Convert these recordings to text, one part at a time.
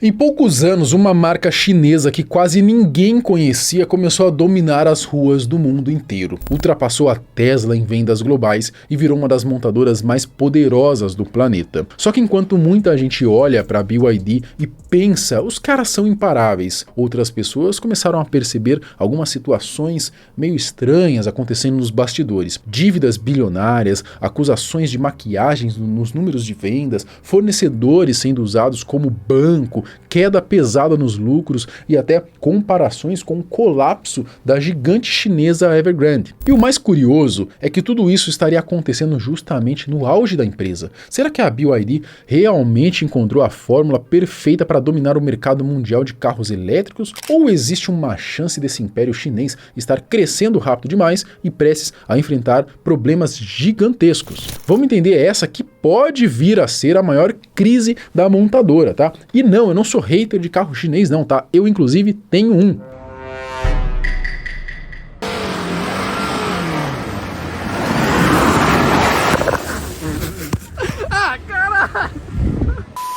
Em poucos anos, uma marca chinesa que quase ninguém conhecia começou a dominar as ruas do mundo inteiro. Ultrapassou a Tesla em vendas globais e virou uma das montadoras mais poderosas do planeta. Só que enquanto muita gente olha para a BYD e pensa, os caras são imparáveis, outras pessoas começaram a perceber algumas situações meio estranhas acontecendo nos bastidores. Dívidas bilionárias, acusações de maquiagens nos números de vendas, fornecedores sendo usados como banco, queda pesada nos lucros e até comparações com o colapso da gigante chinesa Evergrande. E o mais curioso é que tudo isso estaria acontecendo justamente no auge da empresa. Será que a BYD realmente encontrou a fórmula perfeita para dominar o mercado mundial de carros elétricos? Ou existe uma chance desse império chinês estar crescendo rápido demais e prestes a enfrentar problemas gigantescos? Vamos entender essa que pode vir a ser a maior crise da montadora, tá? E não, eu não sou hater de carro chinês não, tá? Eu inclusive tenho um.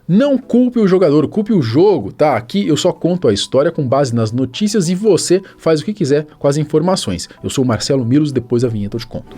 Não culpe o jogador, culpe o jogo, tá? Aqui eu só conto a história com base nas notícias e você faz o que quiser com as informações. Eu sou o Marcelo Milos, depois da vinheta eu te conto.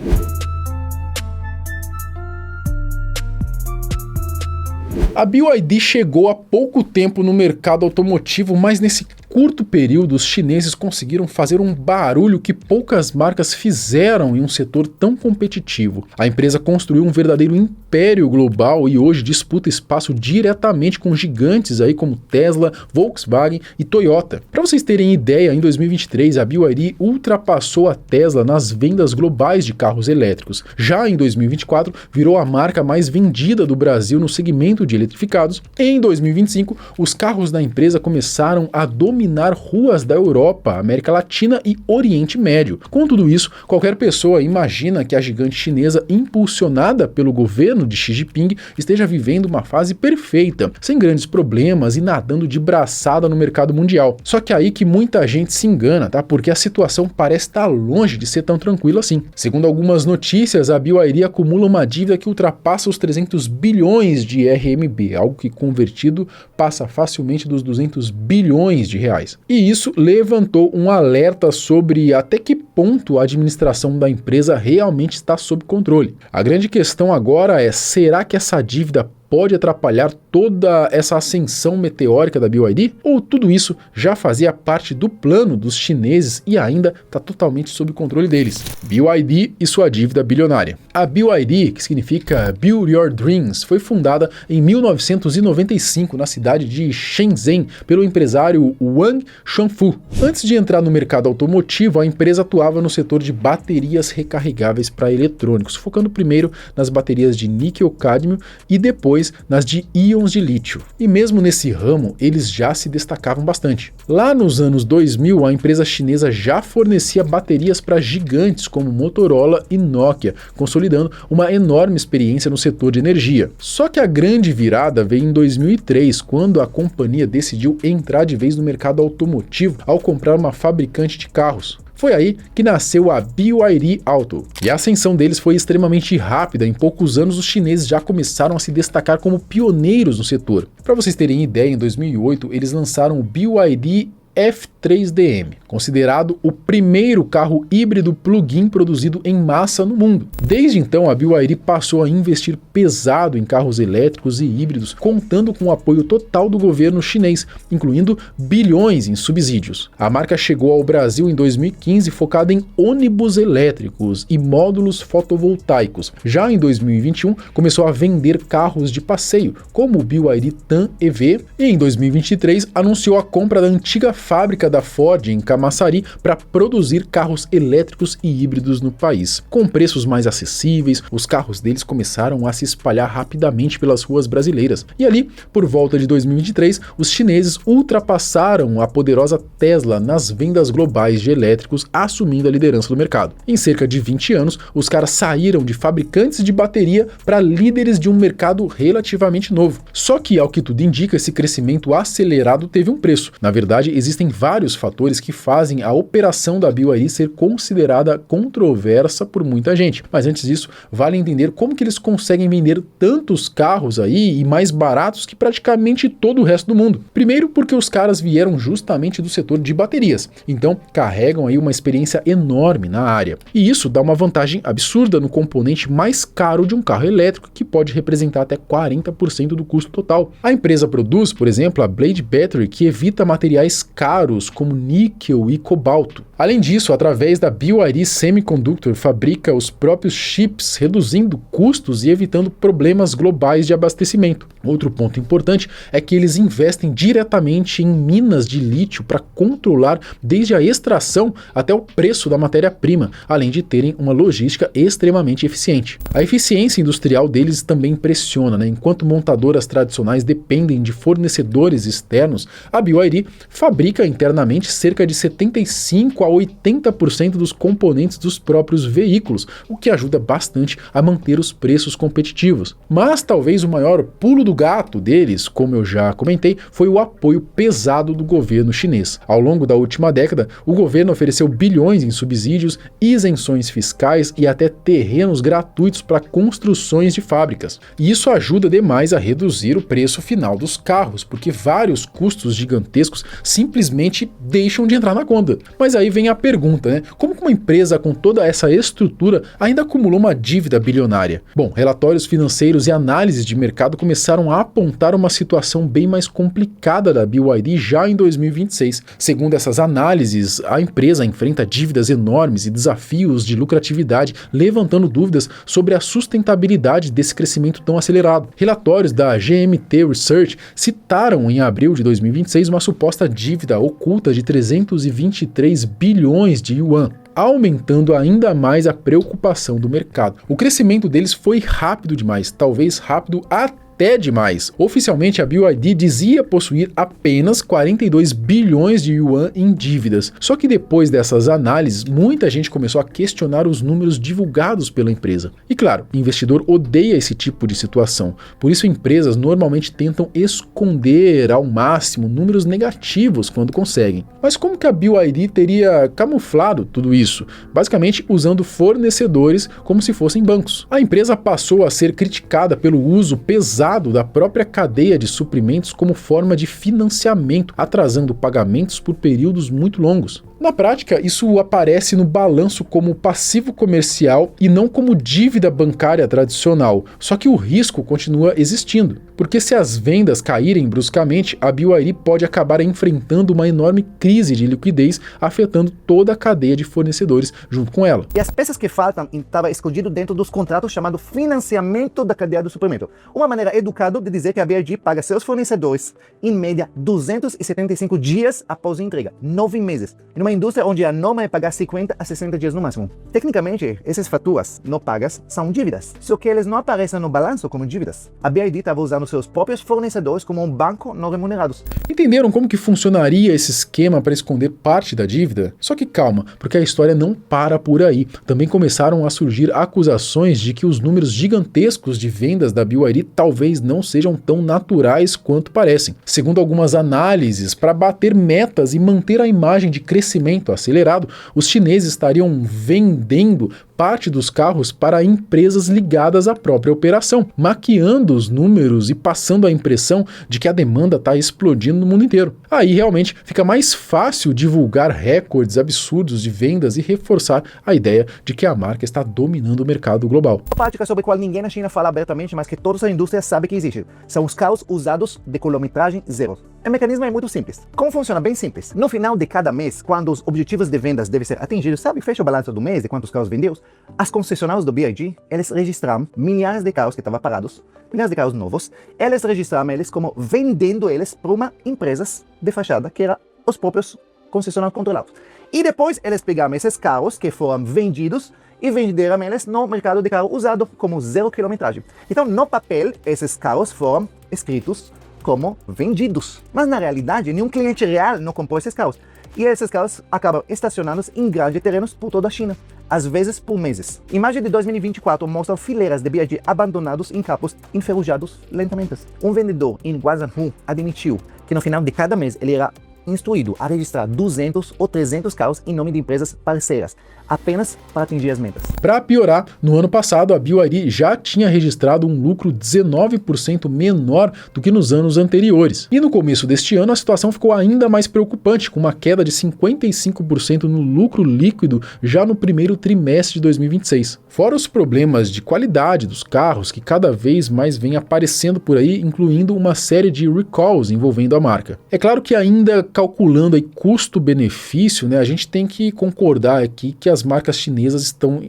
A BYD chegou há pouco tempo no mercado automotivo, mas nesse curto período os chineses conseguiram fazer um barulho que poucas marcas fizeram em um setor tão competitivo. A empresa construiu um verdadeiro império global e hoje disputa espaço diretamente com gigantes aí como Tesla, Volkswagen e Toyota. Para vocês terem ideia, em 2023 a BYD ultrapassou a Tesla nas vendas globais de carros elétricos. Já em 2024 virou a marca mais vendida do Brasil no segmento de eletrificados. Em 2025 os carros da empresa começaram a dominar ruas da Europa, América Latina e Oriente Médio. Com tudo isso, qualquer pessoa imagina que a gigante chinesa, impulsionada pelo governo de Xi Jinping, esteja vivendo uma fase perfeita, sem grandes problemas e nadando de braçada no mercado mundial. Só que aí que muita gente se engana, tá? Porque a situação parece estar longe de ser tão tranquila assim. Segundo algumas notícias, a BYD acumula uma dívida que ultrapassa os 300 bilhões de RMB, algo que convertido passa facilmente dos 200 bilhões de reais. E isso levantou um alerta sobre até que ponto a administração da empresa realmente está sob controle. A grande questão agora é, será que essa dívida pode atrapalhar toda essa ascensão meteórica da BYD? Ou tudo isso já fazia parte do plano dos chineses e ainda está totalmente sob controle deles? BYD e sua dívida bilionária. A BYD, que significa Build Your Dreams, foi fundada em 1995 na cidade de Shenzhen pelo empresário Wang Shanfu. Antes de entrar no mercado automotivo, a empresa atuava no setor de baterias recarregáveis para eletrônicos, focando primeiro nas baterias de níquel-cádmio e depois nas de íons de lítio. E mesmo nesse ramo, eles já se destacavam bastante. Lá nos anos 2000, a empresa chinesa já fornecia baterias para gigantes como Motorola e Nokia, consolidando uma enorme experiência no setor de energia. Só que a grande virada veio em 2003, quando a companhia decidiu entrar de vez no mercado automotivo ao comprar uma fabricante de carros. Foi aí que nasceu a BYD Auto. E a ascensão deles foi extremamente rápida. Em poucos anos, os chineses já começaram a se destacar como pioneiros no setor. Para vocês terem ideia, em 2008, eles lançaram o BYD F3DM, considerado o primeiro carro híbrido plug-in produzido em massa no mundo. Desde então, a BYD passou a investir pesado em carros elétricos e híbridos, contando com o apoio total do governo chinês, incluindo bilhões em subsídios. A marca chegou ao Brasil em 2015 focada em ônibus elétricos e módulos fotovoltaicos. Já em 2021, começou a vender carros de passeio, como o BYD Tan EV, e em 2023 anunciou a compra da antiga fábrica da Ford em Camaçari para produzir carros elétricos e híbridos no país. Com preços mais acessíveis, os carros deles começaram a se espalhar rapidamente pelas ruas brasileiras. E ali, por volta de 2023, os chineses ultrapassaram a poderosa Tesla nas vendas globais de elétricos, assumindo a liderança do mercado. Em cerca de 20 anos, os caras saíram de fabricantes de bateria para líderes de um mercado relativamente novo. Só que, ao que tudo indica, esse crescimento acelerado teve um preço. Na verdade, existe existem vários fatores que fazem a operação da BYD ser considerada controversa por muita gente. Mas antes disso, vale entender como que eles conseguem vender tantos carros aí e mais baratos que praticamente todo o resto do mundo. Primeiro, porque os caras vieram justamente do setor de baterias, então carregam aí uma experiência enorme na área. E isso dá uma vantagem absurda no componente mais caro de um carro elétrico, que pode representar até 40% do custo total. A empresa produz, por exemplo, a Blade Battery, que evita materiais caros como níquel e cobalto. Além disso, através da BYD Semiconductor, fabrica os próprios chips, reduzindo custos e evitando problemas globais de abastecimento. Outro ponto importante é que eles investem diretamente em minas de lítio para controlar desde a extração até o preço da matéria-prima, além de terem uma logística extremamente eficiente. A eficiência industrial deles também impressiona, né? Enquanto montadoras tradicionais dependem de fornecedores externos, a BYD fabrica internamente cerca de 75 a 80% dos componentes dos próprios veículos, o que ajuda bastante a manter os preços competitivos. Mas talvez o maior pulo do gato deles, como eu já comentei, foi o apoio pesado do governo chinês. Ao longo da última década, o governo ofereceu bilhões em subsídios, isenções fiscais e até terrenos gratuitos para construções de fábricas. E isso ajuda demais a reduzir o preço final dos carros, porque vários custos gigantescos simplesmente deixam de entrar na conta. Mas aí vem a pergunta, né? Como que uma empresa com toda essa estrutura ainda acumulou uma dívida bilionária? Bom, relatórios financeiros e análises de mercado começaram a apontar uma situação bem mais complicada da BYD já em 2026. Segundo essas análises, a empresa enfrenta dívidas enormes e desafios de lucratividade, levantando dúvidas sobre a sustentabilidade desse crescimento tão acelerado. Relatórios da GMT Research citaram em abril de 2026 uma suposta dívida oculta de 323 bilhões de yuan, aumentando ainda mais a preocupação do mercado. O crescimento deles foi rápido demais, talvez rápido até demais. Oficialmente, a BYD dizia possuir apenas 42 bilhões de yuan em dívidas. Só que depois dessas análises, muita gente começou a questionar os números divulgados pela empresa. E claro, o investidor odeia esse tipo de situação. Por isso, empresas normalmente tentam esconder ao máximo números negativos quando conseguem. Mas como que a BYD teria camuflado tudo isso? Basicamente, usando fornecedores como se fossem bancos. A empresa passou a ser criticada pelo uso pesado da própria cadeia de suprimentos como forma de financiamento, atrasando pagamentos por períodos muito longos. Na prática, isso aparece no balanço como passivo comercial e não como dívida bancária tradicional, só que o risco continua existindo, porque se as vendas caírem bruscamente, a BYD pode acabar enfrentando uma enorme crise de liquidez, afetando toda a cadeia de fornecedores junto com ela. E as peças que faltam estavam escondidas dentro dos contratos chamado financiamento da cadeia do suprimento. Uma maneira educada de dizer que a BYD paga seus fornecedores, em média, 275 dias após a entrega, 9 meses. Numa indústria onde a norma é pagar 50 a 60 dias no máximo. Tecnicamente, essas faturas não pagas são dívidas, só que eles não aparecem no balanço como dívidas. A BYD estava usando seus próprios fornecedores como um banco não remunerados. Entenderam como que funcionaria esse esquema para esconder parte da dívida? Só que calma, porque a história não para por aí. Também começaram a surgir acusações de que os números gigantescos de vendas da BYD talvez não sejam tão naturais quanto parecem. Segundo algumas análises, para bater metas e manter a imagem de crescimento acelerado, os chineses estariam vendendo parte dos carros para empresas ligadas à própria operação, maquiando os números e passando a impressão de que a demanda está explodindo no mundo inteiro. Aí realmente fica mais fácil divulgar recordes absurdos de vendas e reforçar a ideia de que a marca está dominando o mercado global. Uma prática sobre a qual ninguém na China fala abertamente, mas que toda a indústria sabe que existe, são os carros usados de quilometragem zero. O mecanismo é muito simples. Como funciona? Bem simples. No final de cada mês, quando os objetivos de vendas devem ser atingidos, sabe, fecha o balanço do mês de quantos carros vendeus, as concessionárias do BYD, eles registraram milhares de carros que estavam parados, milhares de carros novos, eles registraram eles como vendendo eles para uma empresa de fachada, que era os próprios concessionários controlados. E depois eles pegaram esses carros que foram vendidos e venderam eles no mercado de carro usado como zero quilometragem. Então, no papel, esses carros foram escritos como vendidos. Mas na realidade, nenhum cliente real não comprou esses carros. E esses carros acabam estacionados em grandes terrenos por toda a China, às vezes por meses. Imagem de 2024 mostra fileiras de BYD abandonados em capos enferrujados lentamente. Um vendedor em Guangzhou admitiu que no final de cada mês ele era instruído a registrar 200 ou 300 carros em nome de empresas parceiras, apenas para atingir as metas. Para piorar, no ano passado a BYD já tinha registrado um lucro 19% menor do que nos anos anteriores. E no começo deste ano a situação ficou ainda mais preocupante, com uma queda de 55% no lucro líquido já no primeiro trimestre de 2026. Fora os problemas de qualidade dos carros que cada vez mais vem aparecendo por aí, incluindo uma série de recalls envolvendo a marca. É claro que ainda calculando aí custo-benefício, né, a gente tem que concordar aqui que as marcas chinesas estão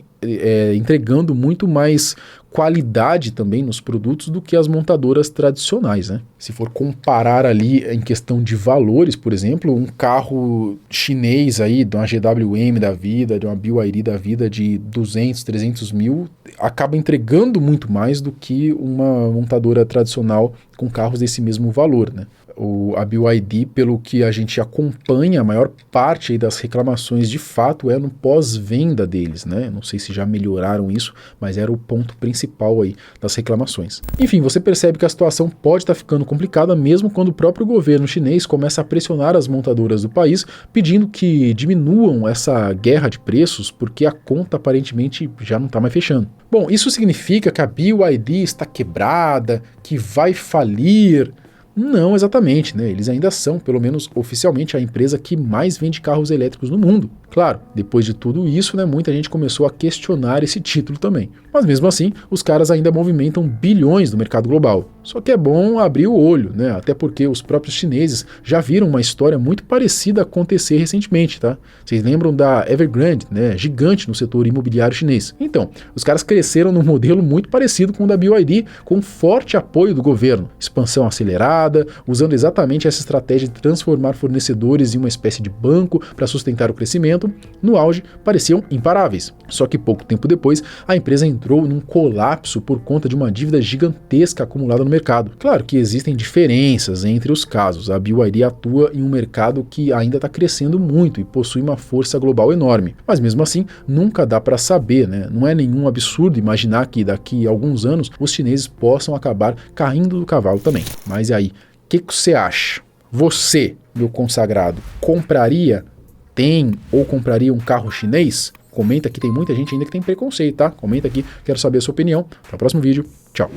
entregando muito mais qualidade também nos produtos do que as montadoras tradicionais, né? Se for comparar ali em questão de valores, por exemplo, um carro chinês aí, de uma GWM da vida, de uma BYD da vida de 200, 300 mil, acaba entregando muito mais do que uma montadora tradicional com carros desse mesmo valor, né? A BYD, pelo que a gente acompanha, a maior parte aí das reclamações de fato é no pós-venda deles, né? Não sei se já melhoraram isso, mas era o ponto principal aí das reclamações. Enfim, você percebe que a situação pode estar ficando complicada mesmo quando o próprio governo chinês começa a pressionar as montadoras do país, pedindo que diminuam essa guerra de preços, porque a conta aparentemente já não está mais fechando. Bom, isso significa que a BYD está quebrada, que vai falir? Não exatamente, né? Eles ainda são, pelo menos oficialmente, a empresa que mais vende carros elétricos no mundo. Claro, depois de tudo isso, né, muita gente começou a questionar esse título também. Mas mesmo assim, os caras ainda movimentam bilhões no mercado global. Só que é bom abrir o olho, né? Até porque os próprios chineses já viram uma história muito parecida acontecer recentemente, tá? Vocês lembram da Evergrande, né? Gigante no setor imobiliário chinês. Então, os caras cresceram num modelo muito parecido com o da BYD, com forte apoio do governo. Expansão acelerada, usando exatamente essa estratégia de transformar fornecedores em uma espécie de banco para sustentar o crescimento. No auge, pareciam imparáveis. Só que pouco tempo depois, a empresa entrou num colapso por conta de uma dívida gigantesca acumulada no mercado. Claro que existem diferenças entre os casos. A BYD atua em um mercado que ainda está crescendo muito e possui uma força global enorme. Mas mesmo assim, nunca dá para saber, né? Não é nenhum absurdo imaginar que daqui a alguns anos os chineses possam acabar caindo do cavalo também. Mas e aí, o que você acha? Você, meu consagrado, compraria ou compraria um carro chinês? Comenta aqui, tem muita gente ainda que tem preconceito, tá? Comenta aqui, quero saber a sua opinião. Até o próximo vídeo. Tchau.